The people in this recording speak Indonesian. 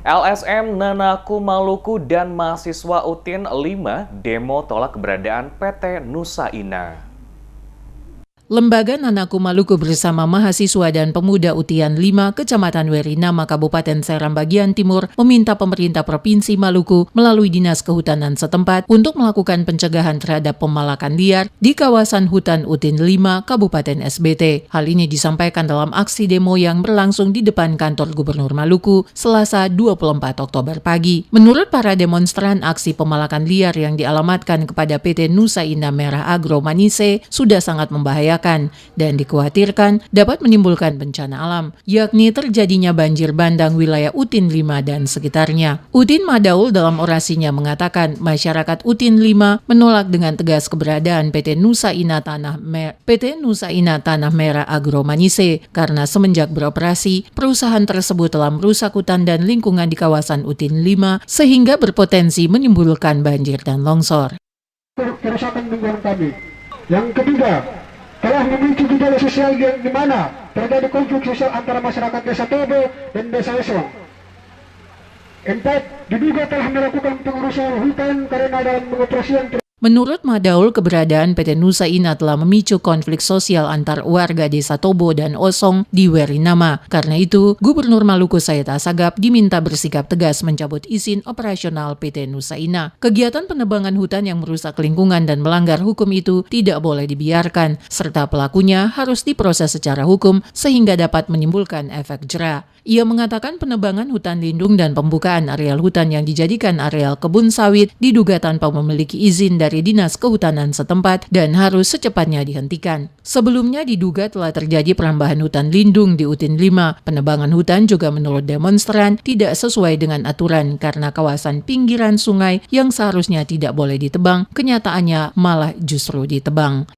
LSM Nanaku Maluku dan mahasiswa UTIN 5 demo tolak keberadaan PT Nusa Inah. Lembaga Nanaku Maluku bersama mahasiswa dan pemuda Utian 5 Kecamatan Werinama Kabupaten Seram bagian Timur meminta pemerintah Provinsi Maluku melalui Dinas Kehutanan setempat untuk melakukan pencegahan terhadap pemalakan liar di kawasan hutan Utin 5 Kabupaten SBT. Hal ini disampaikan dalam aksi demo yang berlangsung di depan kantor Gubernur Maluku Selasa 24 Oktober pagi. Menurut para demonstran, aksi pemalakan liar yang dialamatkan kepada PT Nusa Inah Merah Agro Manise sudah sangat membahayakan dan dikhawatirkan dapat menimbulkan bencana alam, yakni terjadinya banjir bandang wilayah Utin 5 dan sekitarnya. Udin Madaul dalam orasinya mengatakan masyarakat Utin 5 menolak dengan tegas keberadaan PT Nusa Inah Tanah Merah Agro Manise karena semenjak beroperasi, perusahaan tersebut telah merusak hutan dan lingkungan di kawasan Utin 5 sehingga berpotensi menimbulkan banjir dan longsor. Kerusakan lingkungan kami. Yang kedua, telah memicu gejala sosial di mana terjadi konflik sosial antara masyarakat Desa Tobo dan Desa Esong. 4. Diduga telah melakukan pengurusan hutan karena dalam pengoperasian. Menurut Madaul, keberadaan PT Nusa Inah telah memicu konflik sosial antar warga Desa Tobo dan Osong di Werinama. Karena itu, Gubernur Maluku Said Assagaf diminta bersikap tegas mencabut izin operasional PT Nusa Inah. Kegiatan penebangan hutan yang merusak lingkungan dan melanggar hukum itu tidak boleh dibiarkan, serta pelakunya harus diproses secara hukum sehingga dapat menimbulkan efek jera. Ia mengatakan penebangan hutan lindung dan pembukaan areal hutan yang dijadikan areal kebun sawit diduga tanpa memiliki izin dari Dinas Kehutanan setempat dan harus secepatnya dihentikan. Sebelumnya diduga telah terjadi perambahan hutan lindung di Utin 5. Penebangan hutan juga menurut demonstran tidak sesuai dengan aturan karena kawasan pinggiran sungai yang seharusnya tidak boleh ditebang, kenyataannya malah justru ditebang.